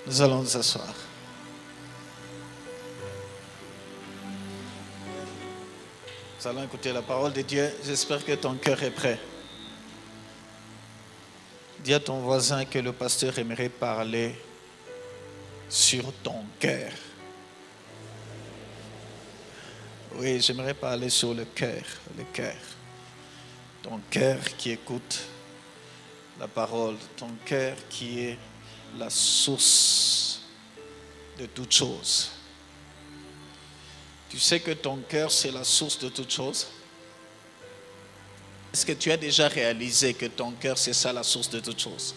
Nous allons nous asseoir. Nous allons écouter la parole de Dieu. J'espère que ton cœur est prêt. Dis à ton voisin que le pasteur aimerait parler sur ton cœur. Oui, j'aimerais parler sur le cœur. Le cœur. Ton cœur qui écoute la parole. Ton cœur qui est la source de toutes choses. Tu sais que ton cœur, c'est la source de toutes choses? Est-ce que tu as déjà réalisé que ton cœur, c'est ça la source de toutes choses?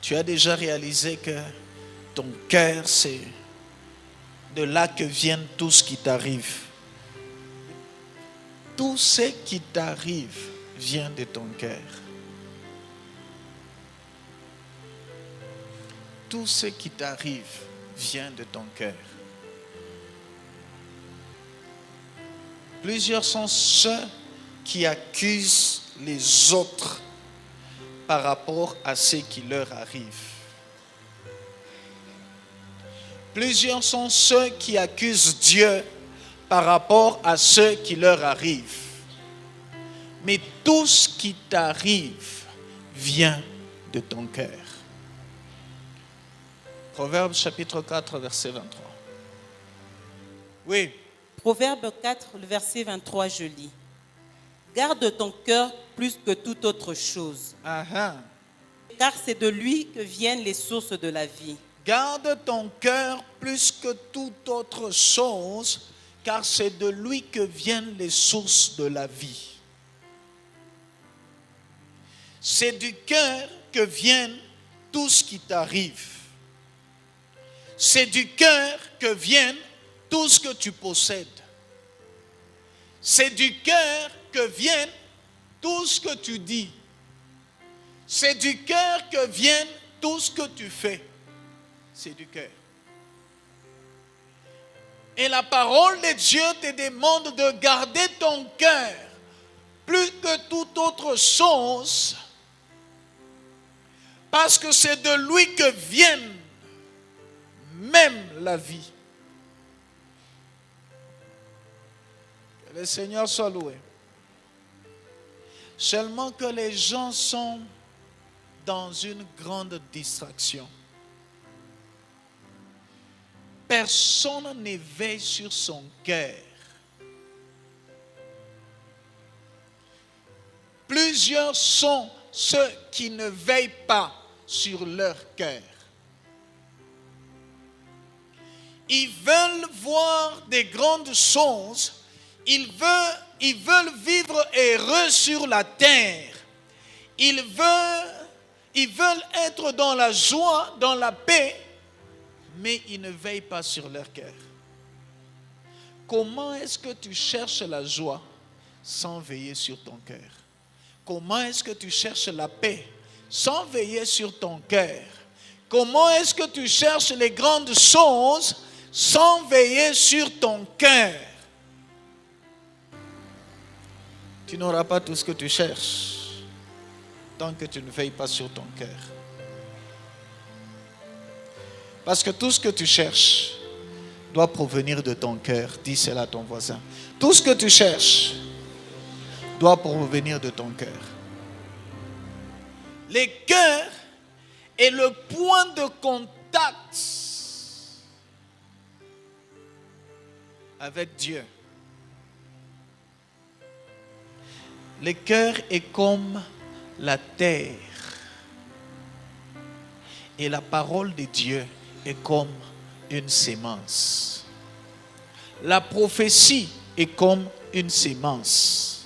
Tu as déjà réalisé que ton cœur, c'est de là que vient tout ce qui t'arrive. Tout ce qui t'arrive vient de ton cœur. Tout ce qui t'arrive vient de ton cœur. Plusieurs sont ceux qui accusent les autres par rapport à ce qui leur arrive. Plusieurs sont ceux qui accusent Dieu par rapport à ce qui leur arrive. Mais tout ce qui t'arrive vient de ton cœur. Proverbe chapitre 4, verset 23. Oui. Proverbe 4, le verset 23, je lis. Garde ton cœur plus que toute autre chose. Car c'est de lui que viennent les sources de la vie. Garde ton cœur plus que toute autre chose, car c'est de lui que viennent les sources de la vie. C'est du cœur que vient tout ce qui t'arrive. C'est du cœur que vient tout ce que tu possèdes. C'est du cœur que vient tout ce que tu dis. C'est du cœur que vient tout ce que tu fais. C'est du cœur. Et la parole de Dieu te demande de garder ton cœur plus que toute autre chose, parce que c'est de lui que vient même la vie. Que le Seigneur soit loué. Seulement que les gens sont dans une grande distraction. Personne ne veille sur son cœur. Plusieurs sont ceux qui ne veillent pas sur leur cœur. Ils veulent voir des grandes choses. Ils veulent vivre heureux sur la terre. Ils veulent être dans la joie, dans la paix, mais ils ne veillent pas sur leur cœur. Comment est-ce que tu cherches la joie sans veiller sur ton cœur? Comment est-ce que tu cherches la paix sans veiller sur ton cœur? Comment est-ce que tu cherches les grandes choses sans veiller sur ton cœur? Tu n'auras pas tout ce que tu cherches tant que tu ne veilles pas sur ton cœur. Parce que tout ce que tu cherches doit provenir de ton cœur. Dis cela à ton voisin. Tout ce que tu cherches doit provenir de ton cœur. Le cœur est le point de contact avec Dieu. Le cœur est comme la terre. Et la parole de Dieu est comme une sémence. La prophétie est comme une sémence.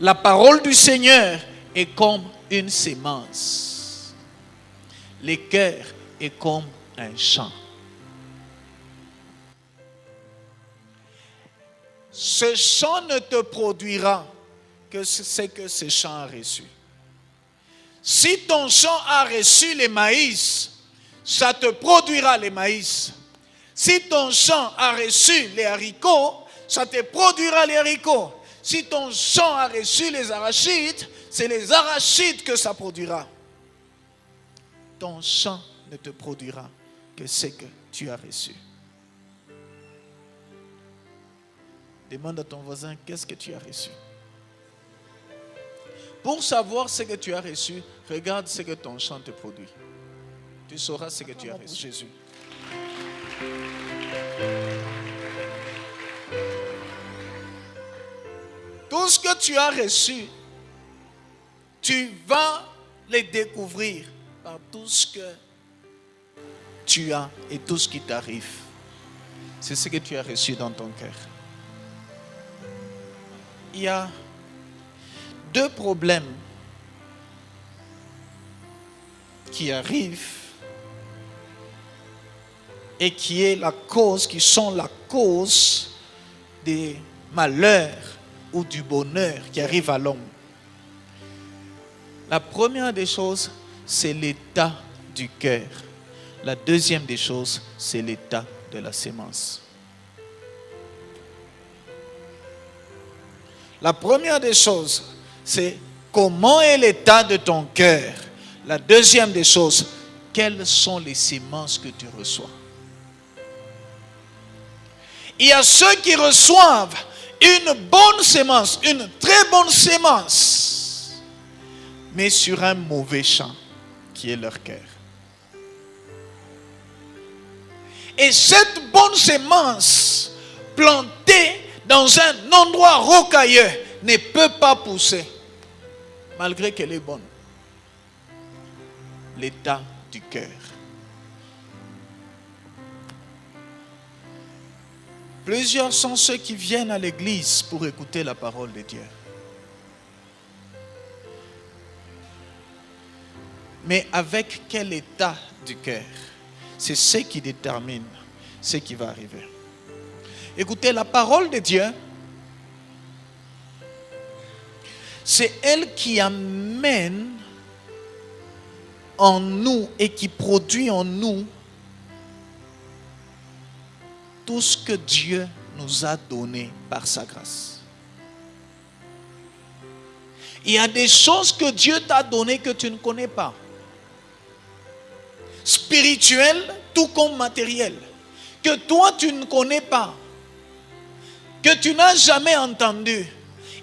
La parole du Seigneur est comme une sémence. Le cœur est comme un champ. Ce champ ne te produira que ce que ce champ a reçu. Si ton champ a reçu les maïs, ça te produira les maïs. Si ton champ a reçu les haricots, ça te produira les haricots. Si ton champ a reçu les arachides, c'est les arachides que ça produira. ton champ ne te produira que ce que tu as reçu. Demande à ton voisin, qu'est-ce que tu as reçu? Pour savoir ce que tu as reçu, regarde ce que ton champ te produit. Tu sauras ce que tu as reçu. Jésus. Tout ce que tu as reçu, tu vas le découvrir par tout ce que tu as et tout ce qui t'arrive. C'est ce que tu as reçu dans ton cœur. Il y a deux problèmes qui arrivent et qui sont la cause des malheurs ou du bonheur qui arrive à l'homme. La première des choses, c'est l'état du cœur. La deuxième des choses, c'est l'état de la sémence. La première des choses, c'est comment est l'état de ton cœur. La deuxième des choses, quelles sont les sémences que tu reçois. Il y a ceux qui reçoivent une bonne sémence, une très bonne sémence, mais sur un mauvais champ qui est leur cœur. Et cette bonne sémence plantée dans un endroit rocailleux ne peut pas pousser, malgré qu'elle est bonne. L'état du cœur. Plusieurs sont ceux qui viennent à l'église pour écouter la parole de Dieu. Mais avec quel état du cœur? C'est ce qui détermine ce qui va arriver. Écoutez, la parole de Dieu, c'est elle qui amène en nous et qui produit en nous tout ce que Dieu nous a donné par sa grâce. Il y a des choses que Dieu t'a données que tu ne connais pas. Spirituelles, tout comme matérielles. Que toi tu ne connais pas. Que tu n'as jamais entendues.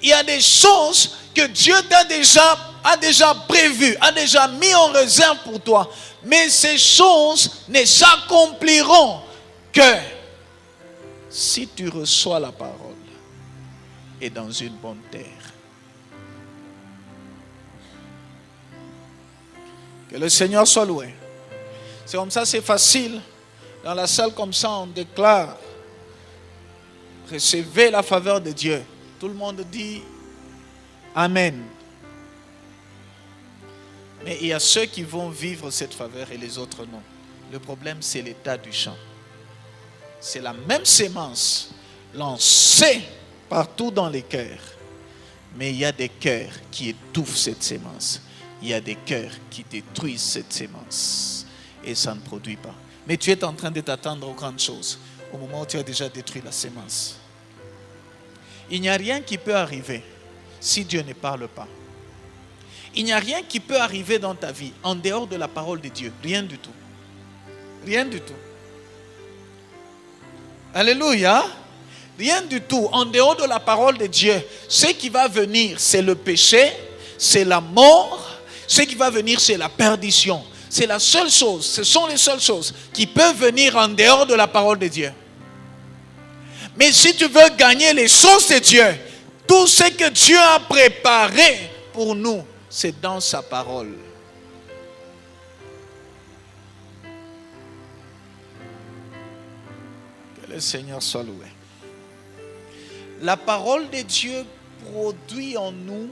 Il y a des choses que Dieu a déjà prévues, a déjà mis en réserve pour toi. Mais ces choses ne s'accompliront que si tu reçois la parole et dans une bonne terre. Que le Seigneur soit loué. C'est comme ça, c'est facile. Dans la salle comme ça, on déclare: recevez la faveur de Dieu. Tout le monde dit Amen. Mais il y a ceux qui vont vivre cette faveur et les autres non. Le problème, c'est l'état du champ. C'est la même sémence lancée partout dans les cœurs. Mais il y a des cœurs qui étouffent cette sémence. Il y a des cœurs qui détruisent cette sémence. Et ça ne produit pas. Mais tu es en train de t'attendre aux grandes choses. Au moment où tu as déjà détruit la sémence. Il n'y a rien qui peut arriver si Dieu ne parle pas. Il n'y a rien qui peut arriver dans ta vie en dehors de la parole de Dieu. Rien du tout. Rien du tout. Alléluia. Rien du tout. En dehors de la parole de Dieu, ce qui va venir, c'est le péché, c'est la mort. Ce qui va venir, c'est la perdition. C'est la seule chose, ce sont les seules choses qui peuvent venir en dehors de la parole de Dieu. Mais si tu veux gagner les choses de Dieu, tout ce que Dieu a préparé pour nous, c'est dans sa parole. Que le Seigneur soit loué. La parole de Dieu produit en nous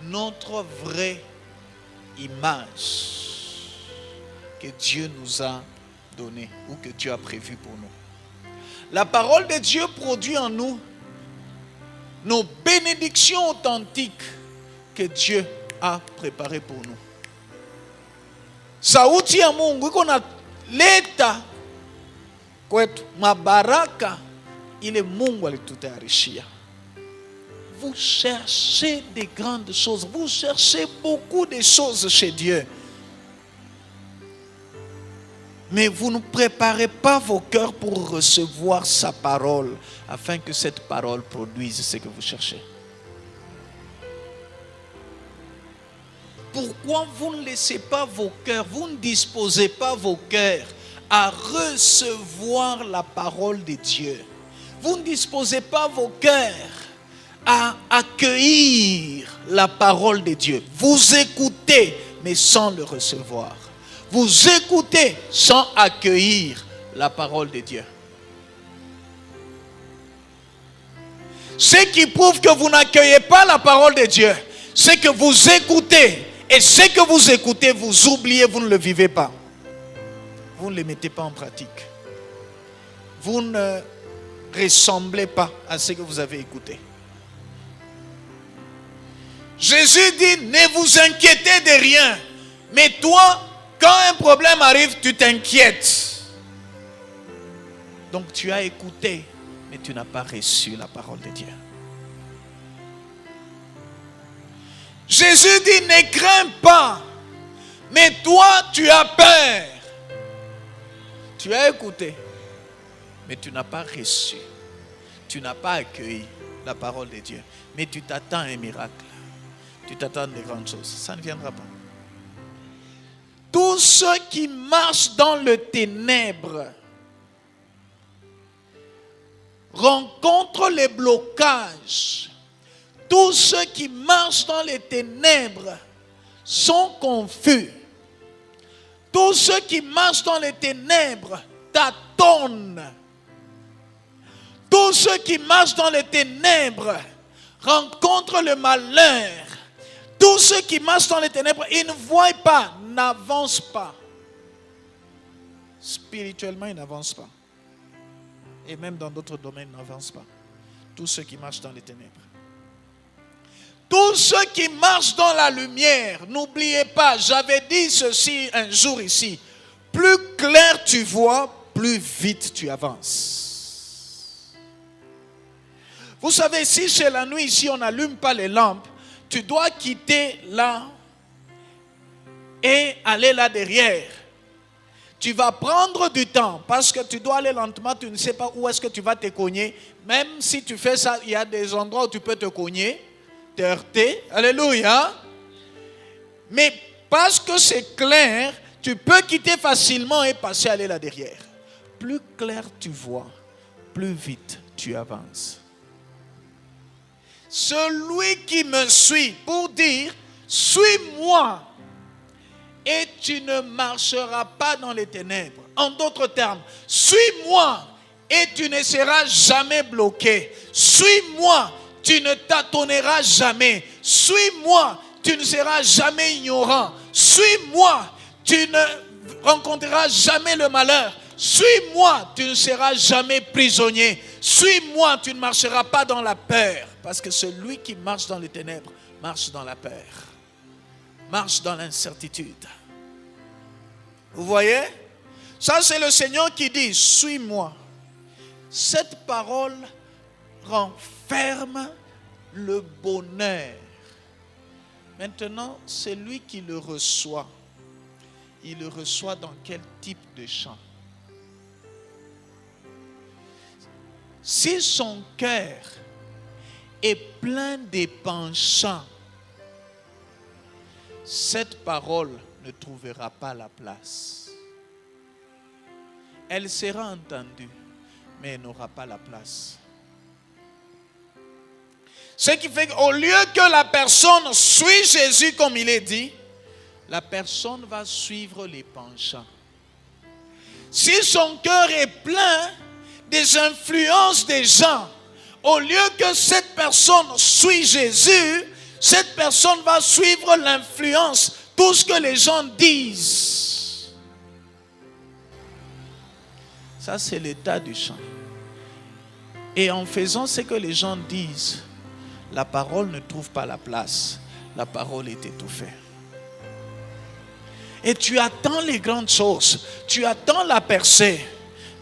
notre vraie image que Dieu nous a donnée ou que Dieu a prévue pour nous. La parole de Dieu produit en nous nos bénédictions authentiques que Dieu a préparées pour nous. Sauti ya Mungu iko na leta kwetu mabaraka ile Mungu alitutayarishia. Vous cherchez des grandes choses, vous cherchez beaucoup de choses chez Dieu. Mais vous ne préparez pas vos cœurs pour recevoir sa parole, afin que cette parole produise ce que vous cherchez. Pourquoi vous ne laissez pas vos cœurs, vous ne disposez pas vos cœurs à recevoir la parole de Dieu? Vous ne disposez pas vos cœurs à accueillir la parole de Dieu. Vous écoutez, mais sans le recevoir. Vous écoutez sans accueillir la parole de Dieu. Ce qui prouve que vous n'accueillez pas la parole de Dieu, c'est que vous écoutez. Et ce que vous écoutez, vous oubliez, vous ne le vivez pas. Vous ne le mettez pas en pratique. Vous ne ressemblez pas à ce que vous avez écouté. Jésus dit, ne vous inquiétez de rien. Mais toi, quand un problème arrive, tu t'inquiètes. Donc tu as écouté, mais tu n'as pas reçu la parole de Dieu. Jésus dit, ne crains pas. Mais toi, tu as peur. Tu as écouté, mais tu n'as pas reçu. Tu n'as pas accueilli la parole de Dieu. Mais tu t'attends à un miracle. Tu t'attends à de grandes choses. Ça ne viendra pas. Tous ceux qui marchent dans le ténèbre rencontrent les blocages. Tous ceux qui marchent dans les ténèbres sont confus. Tous ceux qui marchent dans les ténèbres tâtonnent. Tous ceux qui marchent dans les ténèbres rencontrent le malheur. Tous ceux qui marchent dans les ténèbres, ils ne voient pas, n'avancent pas. Spirituellement, ils n'avancent pas. Et même dans d'autres domaines, ils n'avancent pas. Tous ceux qui marchent dans les ténèbres. Tous ceux qui marchent dans la lumière, n'oubliez pas, j'avais dit ceci un jour ici. Plus clair tu vois, plus vite tu avances. Vous savez, si c'est la nuit, ici on n'allume pas les lampes, tu dois quitter là et aller là derrière. Tu vas prendre du temps parce que tu dois aller lentement, tu ne sais pas où est-ce que tu vas te cogner. Même si tu fais ça, il y a des endroits où tu peux te cogner, te heurter. Alléluia. Mais parce que c'est clair, tu peux quitter facilement et passer aller là derrière. Plus clair tu vois, plus vite tu avances. Celui qui me suit, pour dire, suis-moi et tu ne marcheras pas dans les ténèbres. En d'autres termes, suis-moi et tu ne seras jamais bloqué. Suis-moi, tu ne tâtonneras jamais. Suis-moi, tu ne seras jamais ignorant. Suis-moi, tu ne rencontreras jamais le malheur. Suis-moi, tu ne seras jamais prisonnier. Suis-moi, tu ne marcheras pas dans la peur. Parce que celui qui marche dans les ténèbres marche dans la peur. Marche dans l'incertitude. Vous voyez? Ça, c'est le Seigneur qui dit, suis-moi. Cette parole renferme le bonheur. Maintenant, celui qui le reçoit, il le reçoit dans quel type de chant? Si son cœur est plein de penchants, cette parole ne trouvera pas la place. Elle sera entendue, mais elle n'aura pas la place. Ce qui fait qu'au lieu que la personne suit Jésus comme il est dit, la personne va suivre les penchants. Si son cœur est plein des influences des gens, au lieu que cette personne suit Jésus, cette personne va suivre l'influence, tout ce que les gens disent. Ça, c'est l'état du chant. Et en faisant ce que les gens disent, la parole ne trouve pas la place. La parole est étouffée. Et tu attends les grandes choses. Tu attends la percée.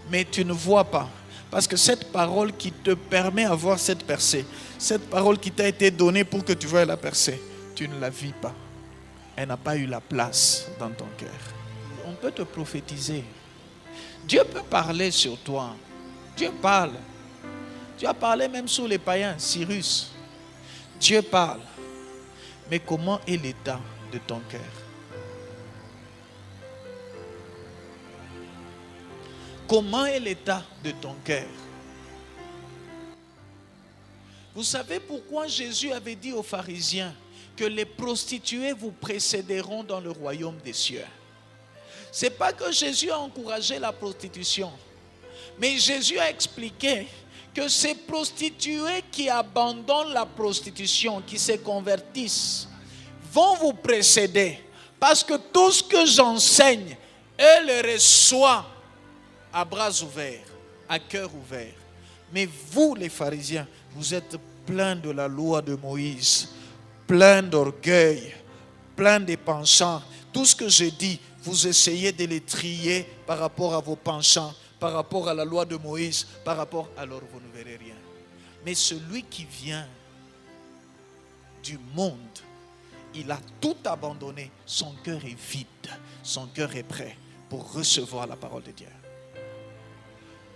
Mais tu ne vois pas. Parce que cette parole qui te permet d'avoir cette percée, cette parole qui t'a été donnée pour que tu voies la percée, tu ne la vis pas. Elle n'a pas eu la place dans ton cœur. On peut te prophétiser Dieu peut parler sur toi. Dieu parle. Dieu a parlé même sur les païens, Cyrus. Dieu parle. Mais comment est l'état de ton cœur? Comment est l'état de ton cœur? Vous savez pourquoi Jésus avait dit aux pharisiens que les prostituées vous précéderont dans le royaume des cieux? Ce n'est pas que Jésus a encouragé la prostitution, mais Jésus a expliqué que ces prostituées qui abandonnent la prostitution, qui se convertissent, vont vous précéder. Parce que tout ce que j'enseigne, elles le reçoivent à bras ouverts, à cœur ouvert. Mais vous, les pharisiens, vous êtes pleins de la loi de Moïse, pleins d'orgueil, pleins de penchants. Tout ce que je dis, vous essayez de les trier par rapport à vos penchants, par rapport à la loi de Moïse, par rapport, alors vous ne verrez rien. Mais celui qui vient du monde, il a tout abandonné. Son cœur est vide, son cœur est prêt pour recevoir la parole de Dieu.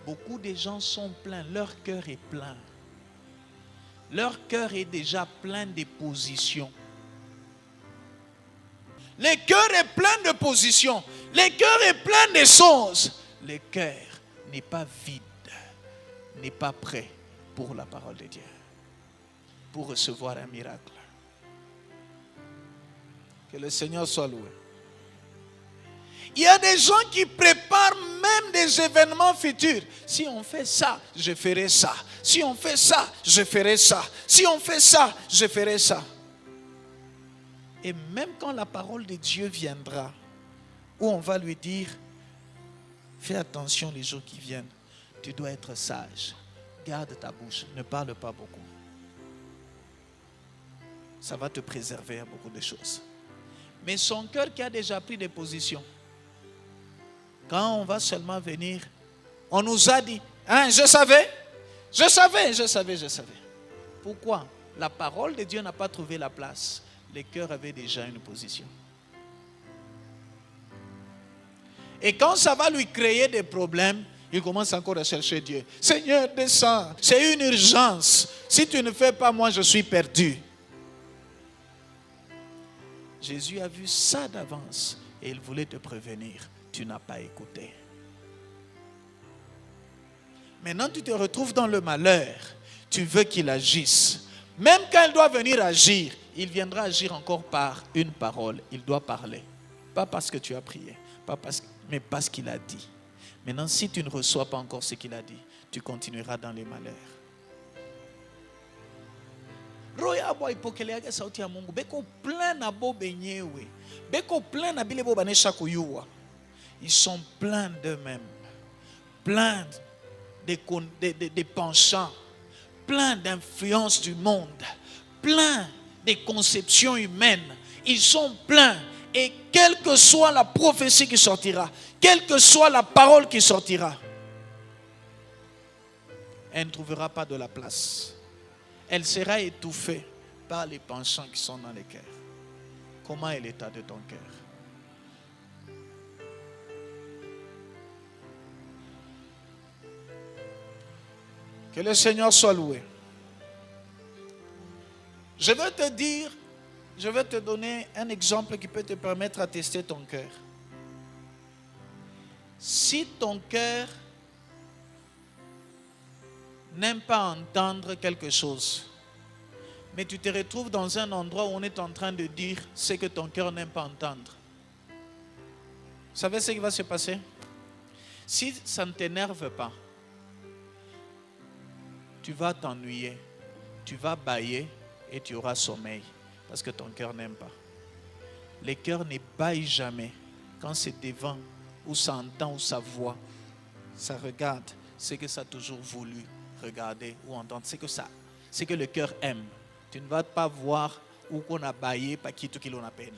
Beaucoup de gens sont pleins, leur cœur est plein. Leur cœur est déjà plein de positions. Le cœur est plein de positions. Le cœur est plein de choses. Le cœur n'est pas vide, n'est pas prêt pour la parole de Dieu, pour recevoir un miracle. Que le Seigneur soit loué. Il y a des gens qui préparent même des événements futurs. Si on fait ça, je ferai ça. Si on fait ça, je ferai ça. Si on fait ça, je ferai ça. Et même quand la parole de Dieu viendra, où on va lui dire, fais attention les jours qui viennent, tu dois être sage, garde ta bouche, ne parle pas beaucoup. Ça va te préserver à beaucoup de choses. Mais son cœur qui a déjà pris des positions, quand on va seulement venir, on nous a dit, hein, je savais. Pourquoi? La parole de Dieu n'a pas trouvé la place. Les cœurs avaient déjà une position. Et quand ça va lui créer des problèmes, il commence encore à chercher Dieu. Seigneur, descends. C'est une urgence. Si tu ne fais pas, moi je suis perdu. Jésus a vu ça d'avance et il voulait te prévenir. Tu n'as pas écouté. Maintenant, tu te retrouves dans le malheur. Tu veux qu'il agisse. Même quand il doit venir agir, il viendra agir encore par une parole. Il doit parler. Pas parce que tu as prié, mais parce qu'il a dit. Maintenant, si tu ne reçois pas encore ce qu'il a dit, tu continueras dans les malheurs. Ils sont pleins d'eux-mêmes, pleins de penchants, pleins d'influences du monde, pleins de conceptions humaines. Ils sont pleins. Et quelle que soit la prophétie qui sortira, quelle que soit la parole qui sortira, elle ne trouvera pas de la place. Elle sera étouffée par les penchants qui sont dans les cœurs. Comment est l'état de ton cœur? Que le Seigneur soit loué. Je vais te donner un exemple qui peut te permettre de tester ton cœur. Si ton cœur n'aime pas entendre quelque chose, mais tu te retrouves dans un endroit où on est en train de dire ce que ton cœur n'aime pas entendre, vous savez ce qui va se passer? Si ça ne t'énerve pas, tu vas t'ennuyer, tu vas bâiller et tu auras sommeil parce que ton cœur n'aime pas. Le cœur ne bâille jamais quand c'est devant ou ça entend ou ça voit, ça regarde ce que ça a toujours voulu regarder ou entendre, c'est que le cœur aime. Tu ne vas pas voir où qu'on a bâillé par qui tout qui l'on a peine.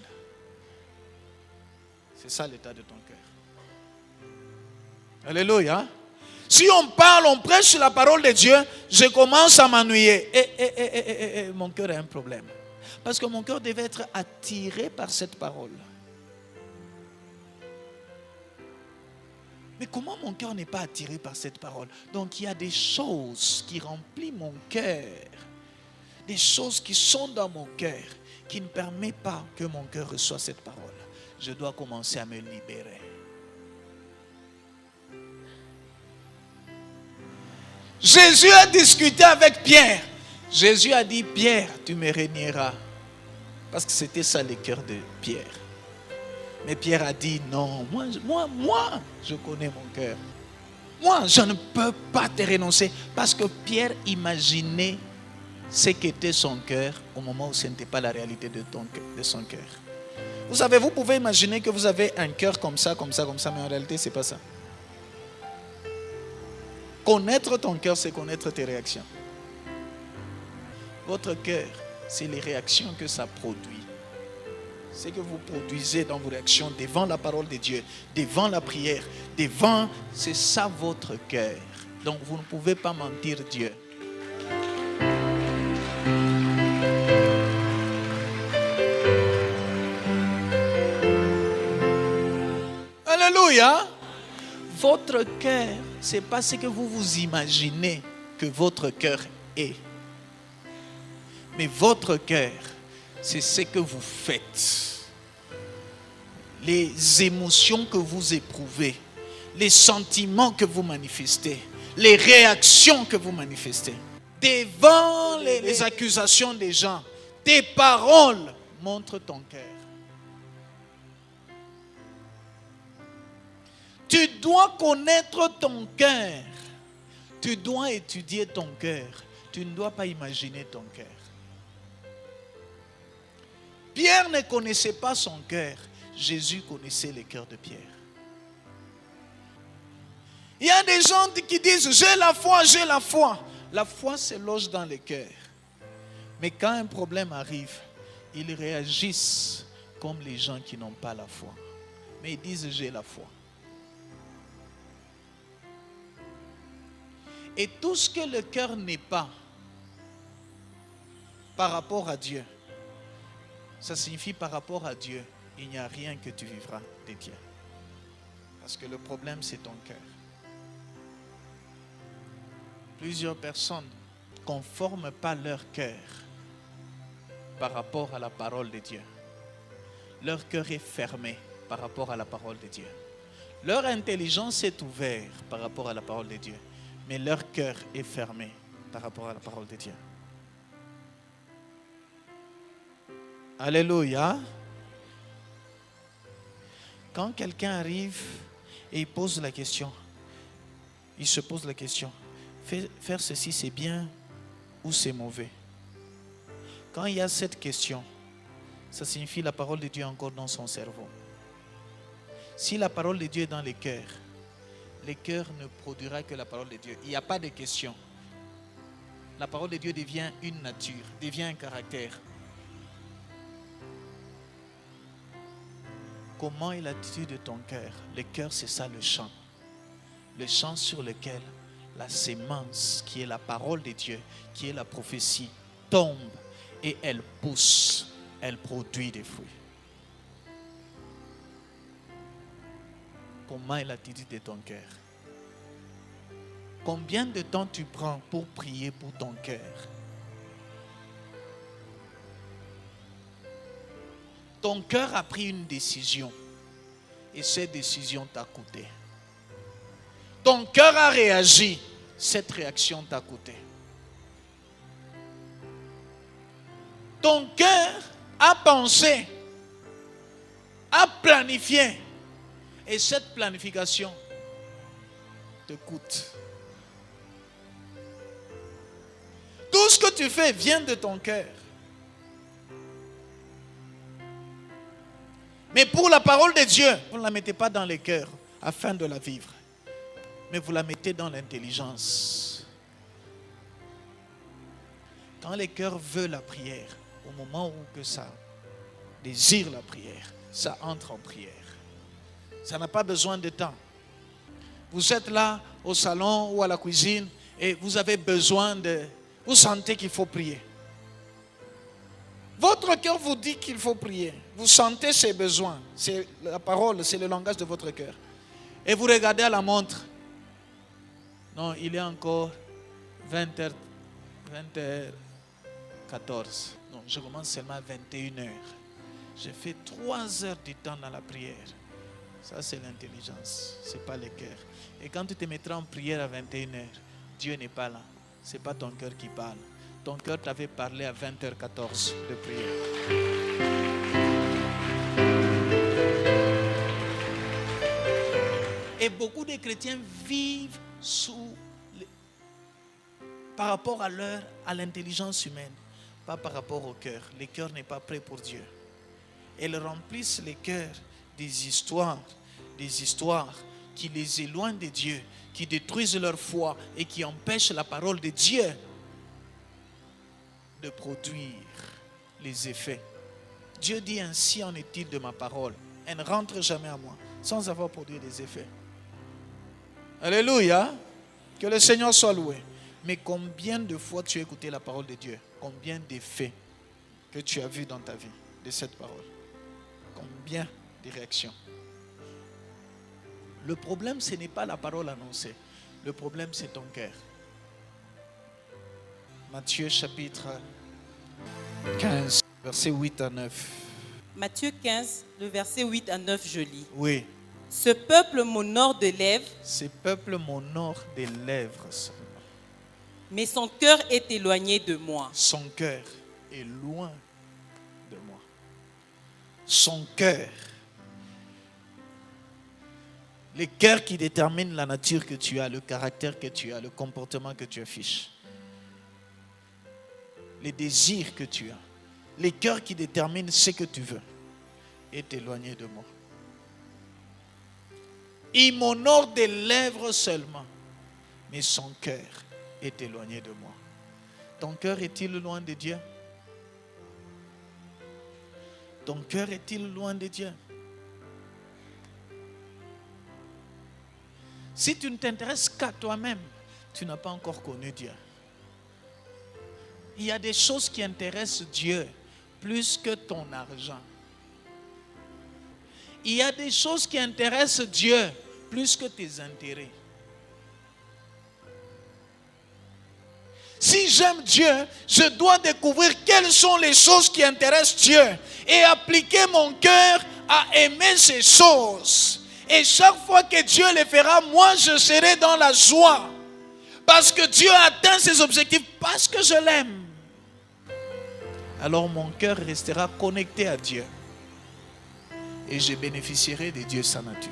C'est ça l'état de ton cœur. Alléluia. Si on parle, on prêche sur la parole de Dieu, je commence à m'ennuyer. Mon cœur a un problème. Parce que mon cœur devait être attiré par cette parole. Mais comment mon cœur n'est pas attiré par cette parole? Donc il y a des choses qui remplissent mon cœur, des choses qui sont dans mon cœur, qui ne permettent pas que mon cœur reçoive cette parole. Je dois commencer à me libérer. Jésus a discuté avec Pierre. Jésus a dit, Pierre, tu me régneras. Parce que c'était ça le cœur de Pierre. Mais Pierre a dit, non, moi, je connais mon cœur. Moi, je ne peux pas te renoncer. Parce que Pierre imaginait ce qu'était son cœur au moment où ce n'était pas la réalité de son cœur. Vous savez, vous pouvez imaginer que vous avez un cœur comme ça, mais en réalité, ce n'est pas ça. Connaître ton cœur, c'est connaître tes réactions. Votre cœur, c'est les réactions que ça produit. C'est que vous produisez dans vos réactions devant la parole de Dieu, devant la prière, c'est ça votre cœur. Donc vous ne pouvez pas mentir Dieu. Alléluia. Votre cœur, c'est pas ce que vous vous imaginez que votre cœur est. Mais votre cœur, c'est ce que vous faites. Les émotions que vous éprouvez, les sentiments que vous manifestez, les réactions que vous manifestez. Devant les accusations des gens, tes paroles montrent ton cœur. Tu dois connaître ton cœur. Tu dois étudier ton cœur. Tu ne dois pas imaginer ton cœur. Pierre ne connaissait pas son cœur. Jésus connaissait le cœur de Pierre. Il y a des gens qui disent, j'ai la foi, j'ai la foi. La foi se loge dans le cœur. Mais quand un problème arrive, ils réagissent comme les gens qui n'ont pas la foi. Mais ils disent, j'ai la foi. Et tout ce que le cœur n'est pas par rapport à Dieu, ça signifie par rapport à Dieu, il n'y a rien que tu vivras de Dieu. Parce que le problème, c'est ton cœur. Plusieurs personnes ne conforment pas leur cœur par rapport à la parole de Dieu. Leur cœur est fermé par rapport à la parole de Dieu. Leur intelligence est ouverte par rapport à la parole de Dieu. Mais leur cœur est fermé par rapport à la parole de Dieu. Alléluia. Quand quelqu'un arrive et il pose la question, il se pose la question, faire ceci c'est bien ou c'est mauvais? Quand il y a cette question, ça signifie la parole de Dieu est encore dans son cerveau. Si la parole de Dieu est dans le cœur ne produira que la parole de Dieu. Il n'y a pas de question. La parole de Dieu devient une nature, devient un caractère. Comment est l'attitude de ton cœur? Le cœur, c'est ça le champ. Le champ sur lequel la sémence, qui est la parole de Dieu, qui est la prophétie, tombe et elle pousse, elle produit des fruits. Comment est l'attitude de ton cœur? Combien de temps tu prends pour prier pour ton cœur? Ton cœur a pris une décision et cette décision t'a coûté. Ton cœur a réagi, cette réaction t'a coûté. Ton cœur a pensé, a planifié. Et cette planification te coûte. Tout ce que tu fais vient de ton cœur. Mais pour la parole de Dieu, vous ne la mettez pas dans le cœur afin de la vivre. Mais vous la mettez dans l'intelligence. Quand le cœur veut la prière, au moment où que ça désire la prière, ça entre en prière. Ça n'a pas besoin de temps. Vous êtes là au salon ou à la cuisine et vous avez besoin de... Vous sentez qu'il faut prier. Votre cœur vous dit qu'il faut prier. Vous sentez ses besoins. C'est la parole, c'est le langage de votre cœur. Et vous regardez à la montre. Non, il est encore 20h14. Non, je commence seulement à 21h. J'ai fait 3 heures du temps dans la prière. Ça, c'est l'intelligence. Ce n'est pas le cœur. Et quand tu te mettras en prière à 21h, Dieu n'est pas là. Ce n'est pas ton cœur qui parle. Ton cœur t'avait parlé à 20h14 de prière. Et beaucoup de chrétiens vivent par rapport à l'intelligence humaine, pas par rapport au cœur. Le cœur n'est pas prêt pour Dieu. Elles remplissent les cœurs des histoires qui les éloignent de Dieu, qui détruisent leur foi et qui empêchent la parole de Dieu de produire les effets. Dieu dit ainsi en est-il de ma parole. Elle ne rentre jamais à moi sans avoir produit des effets. Alléluia. Que le Seigneur soit loué. Mais combien de fois tu as écouté la parole de Dieu? Combien d'effets que tu as vus dans ta vie de cette parole? Combien de réactions? Le problème, ce n'est pas la parole annoncée. Le problème, c'est ton cœur. Matthieu chapitre 15, versets 8 à 9. Matthieu 15, le verset 8 à 9, je lis. Oui. Ce peuple m'honore de lèvres. Ce peuple m'honore des lèvres seulement. Mais son cœur est éloigné de moi. Son cœur est loin de moi. Son cœur. Le cœur qui détermine la nature que tu as, le caractère que tu as, le comportement que tu affiches. Les désirs que tu as. Le cœur qui détermine ce que tu veux est éloigné de moi. Il m'honore des lèvres seulement, mais son cœur est éloigné de moi. Ton cœur est-il loin de Dieu? Ton cœur est-il loin de Dieu? Si tu ne t'intéresses qu'à toi-même, tu n'as pas encore connu Dieu. Il y a des choses qui intéressent Dieu plus que ton argent. Il y a des choses qui intéressent Dieu plus que tes intérêts. Si j'aime Dieu, je dois découvrir quelles sont les choses qui intéressent Dieu et appliquer mon cœur à aimer ces choses. Et chaque fois que Dieu les fera, moi je serai dans la joie. Parce que Dieu atteint ses objectifs, parce que je l'aime. Alors mon cœur restera connecté à Dieu. Et je bénéficierai de Dieu sa nature.